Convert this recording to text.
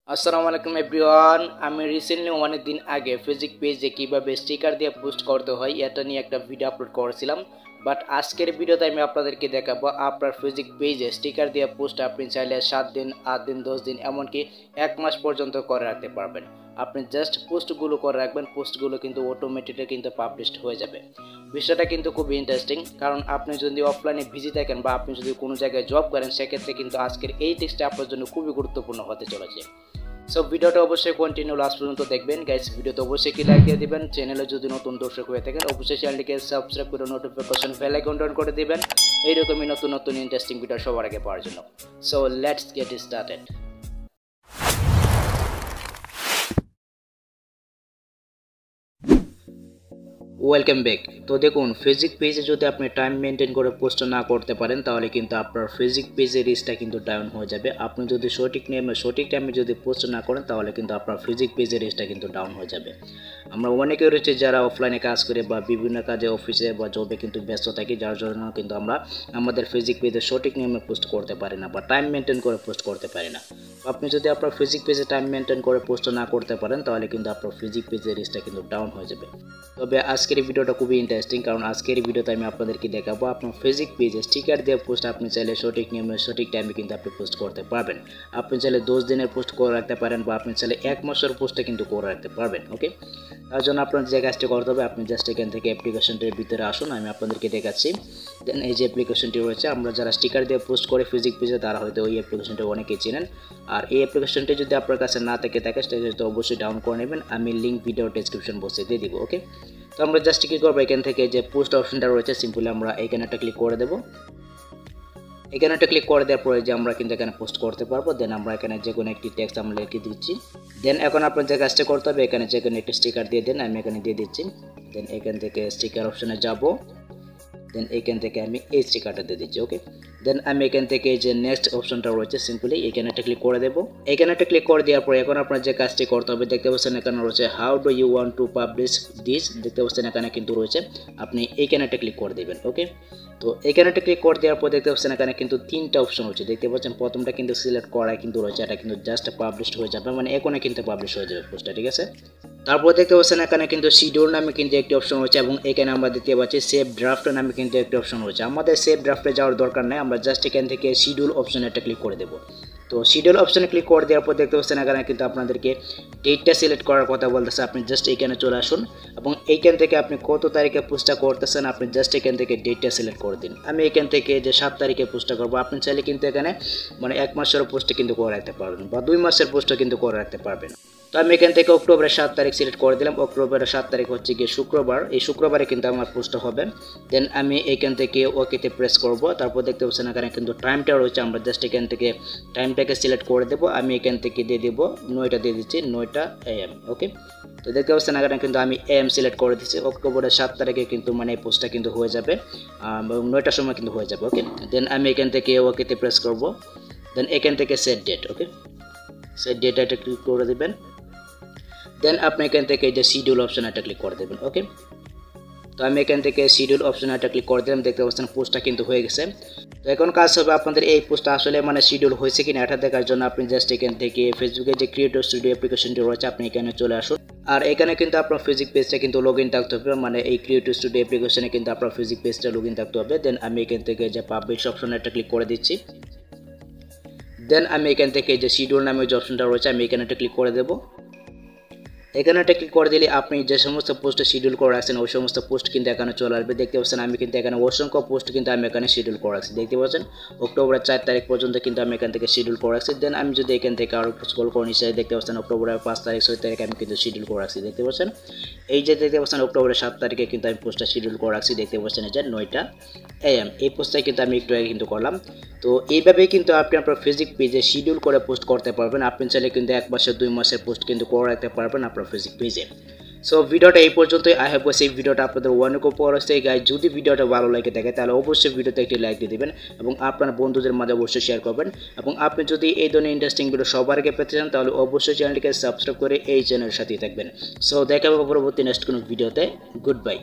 আসসালামু আলাইকুম এভরিওয়ান। আমি রিসেন্টলি অনেক দিন আগে ফেসবুক পেজে কীভাবে স্টিকার দিয়ে পোস্ট করতে হয় এটা নিয়ে একটা ভিডিও আপলোড করেছিলাম। বাট আজকের ভিডিওতে আমি আপনাদেরকে দেখাবো আপনার ফেসবুক পেজে স্টিকার দিয়ে পোস্ট আপনি চাইলে 7 দিন, 8 দিন, 10 দিন, এমনকি 1 মাস পর্যন্ত করে রাখতে পারবেন। আপনি জাস্ট পোস্টগুলো করে রাখবেন, পোস্টগুলো কিন্তু অটোমেটিকলি কিন্তু পাবলিশড হয়ে যাবে। বিষয়টা কিন্তু খুব ইন্টারেস্টিং, কারণ আপনি যদি অফলাইনে বিজি থাকেন বা আপনি যদি কোনো জায়গায় জব করেন, সেক্ষেত্রে কিন্তু আজকের এই টিপসটা আপনার জন্য খুবই গুরুত্বপূর্ণ হতে চলেছে। সো ভিডিওটা অবশ্যই কন্টিনিউ লাস্ট পর্যন্ত দেখবেন গাইস। ভিডিওতে অবশ্যই কি লাইক দিয়ে দিবেন, চ্যানেলে যদি নতুন দর্শক হয়ে থাকেন অবশ্যই চ্যানেলটিকে সাবস্ক্রাইব করে নোটিফিকেশন বেল আইকন অন করে দিবেন এইরকমই নতুন নতুন ইন্টারেস্টিং ভিডিও সবার আগে পাওয়ার জন্য। So let's get started. Welcome back. তো দেখুন, ফেসবুক পেজে যদি আপনি টাইম মেনটেন করে পোস্ট না করতে পারেন তাহলে কিন্তু আপনার ফেসবুক পেজের রিচটা কিন্তু ডাউন হয়ে যাবে। আপনি যদি সঠিক টাইমে যদি পোস্ট না করেন তাহলে কিন্তু আপনার ফেসবুক পেজের রিচটা কিন্তু ডাউন হয়ে যাবে। আমরা অনেকে রয়েছে যারা অফলাইনে কাজ করে বা বিভিন্ন কাজে অফিসে বা জবে কিন্তু ব্যস্ত থাকি, যার জন্য কিন্তু আমরা আমাদের ফেসবুক পেজে সঠিক নিয়মে পোস্ট করতে পারি না বা টাইম মেনটেন করে পোস্ট করতে পারি না। আপনি যদি আপনার ফেসবুক পেজে টাইম মেনটেন করে পোস্ট না করতে পারেন তাহলে কিন্তু আপনার ফেসবুক পেজের রিচটা কিন্তু ডাউন হয়ে যাবে। তবে আজকের ভিডিওটা খুবই ইন্টারেস্টিং, কারণ আজকের ভিডিওতে আমি আপনাদেরকে দেখাবো আপনার ফেসবুক পেজে স্টিকার দিয়ে পোস্ট আপনি চাইলে সঠিক নিয়মে সঠিক টাইমে কিন্তু আপনি পোস্ট করতে পারবেন। আপনি চাইলে 10 দিনের পোস্ট করে রাখতে পারেন বা আপনি চাইলে 1 মাসের পোস্টটা কিন্তু করে রাখতে পারবেন। ওকে, তার জন্য আপনার যে কাজটি করতে হবে, আপনি জাস্ট এখান থেকে অ্যাপ্লিকেশনটির ভিতরে আসুন, আমি আপনাদেরকে দেখাচ্ছি। দেন এই যে অ্যাপ্লিকেশনটি রয়েছে, আমরা যারা স্টিকার দিয়ে পোস্ট করে ফেসবুক পেজে তারা হয়তো ওই অ্যাপ্লিকেশনটি অনেকেই চেনেন। আর এই অ্যাপ্লিকেশনটি যদি আপনার কাছে না থাকে সেটা তো অবশ্যই ডাউন করে নেবেন। আমি লিঙ্ক ভিডিও ডেসক্রিপশন বক্সে দিয়ে দিব। ওকে, তো আমরা জাস্ট কি করবো, এখান থেকে যে পোস্ট অপশনটা রয়েছে সিম্পলি আমরা এখানে একটা ক্লিক করে দেবো। এখানে একটা ক্লিক করে দেওয়ার পরে যে আমরা কিন্তু এখানে পোস্ট করতে পারবো। দেন আমরা এখানে যে কোনো একটি টেক্সট আমরা লিখে দিচ্ছি। দেন এখন আপনার যে কাজটা করতে হবে, এখানে যে কোনো একটি স্টিকার দিয়ে দেন, আমি এখানে দিয়ে দিচ্ছি। দেন এখান থেকে স্টিকার অপশনে যাব। দেন এখান থেকে আমি এই স্টিকারটা দিয়ে দিচ্ছি। ওকে, দেন আমি এখান থেকে যে নেক্সট অপশনটা রয়েছে সিম্পলি এখানে একটা ক্লিক করে দেবো। এখানে একটা ক্লিক করে দেওয়ার পরে এখন আপনার যে কাজটি করতে হবে, দেখতে পাচ্ছেন এখানে রয়েছে how do you want to publish this, দেখতে পাচ্ছেন এখানে কিন্তু রয়েছে, আপনি এইখানে একটা ক্লিক করে দেবেন। ওকে, তো এখানে একটা ক্লিক করে দেওয়ার পর দেখতে পাচ্ছেন এখানে কিন্তু 3টা অপশন রয়েছে, দেখতে পাচ্ছেন প্রথমটা কিন্তু সিলেক্ট করা কিন্তু রয়েছে, এটা কিন্তু জাস্ট পাবলিশড হয়ে যাবে, মানে এখানে কিন্তু পাবলিশ হয়ে যাবে পোস্টটা, ঠিক আছে। তারপর দেখতে পাচ্ছেন এখানে কিন্তু শিডিউল নামে কিন্তু একটি অপশন রয়েছে এবং এখানে আমরা দেখতে পাচ্ছি সেভ ড্রাফট নামে কিন্তু একটি অপশন রয়েছে। আমাদের সেভ ড্রাফটে যাওয়ার দরকার নেই, আমরা জাস্ট এখান থেকে শিডিউল অপশনে একটা ক্লিক করে দেবো। তো শিডিউল অপশনে ক্লিক করে দেওয়ার পর দেখতে পাচ্ছেন এখানে কিন্তু আপনাদেরকে ডেটটা সিলেক্ট করার কথা বলতেছে। আপনি জাস্ট এখানে চলে আসুন এবং এইখান থেকে আপনি কত তারিখে পোস্টটা করতেছেন আপনি জাস্ট এখান থেকে ডেটটা সিলেক্ট করে দিন। আমি এখান থেকে যে 7 তারিখে পোস্টটা করবো, আপনি চাইলে কিন্তু এখানে মানে 1 মাসের পোস্টে কিন্তু করে রাখতে পারবেন বা 2 মাসের পোস্টও কিন্তু করে রাখতে পারবেন। তো আমি এখান থেকে অক্টোবরের 7 তারিখ সিলেক্ট করে দিলাম। অক্টোবরের 7 তারিখ হচ্ছে গিয়ে শুক্রবার, এই শুক্রবারে কিন্তু আমার পোস্টটা হবে। দেন আমি এখান থেকে ওকেতে প্রেস করব। তারপর দেখতে পাচ্ছেন এখানে কিন্তু টাইমটা রয়েছে, আমরা জাস্ট এখান থেকে টাইমটাকে সিলেক্ট করে দেবো। আমি এখান থেকে দিয়ে দেবো 9টা দিয়ে দিচ্ছি, 9টা AM। ওকে, তো দেখতে পাচ্ছেন এখানে কিন্তু আমি AM সিলেক্ট করে দিচ্ছি। অক্টোবরের 7 তারিখে কিন্তু মানে এই পোস্টটা কিন্তু হয়ে যাবে এবং 9টার সময় কিন্তু হয়ে যাবে। ওকে, দেন আমি এখান থেকে ওকেতে প্রেস করব। দেন এখান থেকে set date, okay set date এটা ক্লিক করে দেবেন। দেন আপনি এখান থেকে এই যে শিডিউল অপশন এটা ক্লিক করে দেবেন। ওকে, তো আমি এখান থেকে শিডিউল অপশন এটা ক্লিক করে দিলাম, দেখতে পাচ্ছেন পোস্টটা কিন্তু হয়ে গেছে। তো এখন কাজ হবে আপনাদের এই পোস্টটা আসলে মানে শিডিউল হয়েছে কিনা এটা দেখার জন্য আপনি জাস্ট এখান থেকে ফেসবুকের যে ক্রিয়েটর স্টুডিও অ্যাপ্লিকেশনটি রয়েছে আপনি এখানে চলে আসুন। আর এখানে কিন্তু আপনার ফেসবুক পেজটা কিন্তু লগ ইন থাকতে হবে, মানে এই ক্রিয়েটর স্টুডিও অ্যাপ্লিকেশনে কিন্তু আপনার ফেসবুক পেজটা লগ ইন থাকতে হবে। দেন আমি এখান থেকে যে পাবলিশ অপশন এটা ক্লিক করে দিচ্ছি। দেন আমি এখান থেকে যে শিডিউল নামে যে অপশনটা রয়েছে আমি এখানে একটা ক্লিক করে দেবো। এখানে একটা ক্লিক করে দিলে আপনি যে সমস্ত পোস্টে শিডিউল করে রাখছেন ওই সমস্ত পোস্ট কিন্তু এখানে চলে আসবে। দেখতে পাচ্ছেন আমি কিন্তু এখানে অসংখ্য পোস্ট কিন্তু আমি এখানে শিডিউল করে রাখছি, দেখতে পাচ্ছেন অক্টোবরের 4 তারিখ পর্যন্ত কিন্তু আমি এখান থেকে শিডিউল করে রাখছি। দেন আমি যদি এখান থেকে আরও স্ক্রল করে নিচে দেখতে পাচ্ছেন অক্টোবরের 5 তারিখ 6 তারিখ আমি কিন্তু শিডিউল করে রাখছি, দেখতে পাচ্ছেন এই যে দেখতে পাচ্ছেন অক্টোবরের 7 তারিখে কিন্তু আমি পোস্টটা শিডিউল করে রাখছি, দেখতে পাচ্ছেন এই যে 9টা AM এই পোস্টটাই কিন্তু আমি একটু আগে কিন্তু করলাম। তো এইভাবেই কিন্তু আপনি আপনার ফেসবুক পেজে শিডিউল করে পোস্ট করতে পারবেন। আপনি চাইলে কিন্তু 1 মাসের 2 মাসের পোস্ট কিন্তু করে রাখতে পারবেন আপনার ফেসবুক পেজে। সো ভিডিওটা এই পর্যন্তই। আই হোপ এই ভিডিওটা আপনাদের অনেক উপকার হচ্ছে গাইস। যদি ভিডিওটা ভালো লাগে থাকে তাহলে অবশ্যই ভিডিওতে একটি লাইক দিয়ে দিবেন এবং আপনার বন্ধুদের মাঝে অবশ্যই শেয়ার করবেন। এবং আপনি যদি এই ধরনের ইন্টারেস্টিং ভিডিও সবার আগে পেতে চান তাহলে অবশ্যই চ্যানেলটিকে সাবস্ক্রাইব করে এই চ্যানেলের সাথেই থাকবেন। সো দেখা হবে পরবর্তী নেক্সট কোনো ভিডিওতে। Good bye.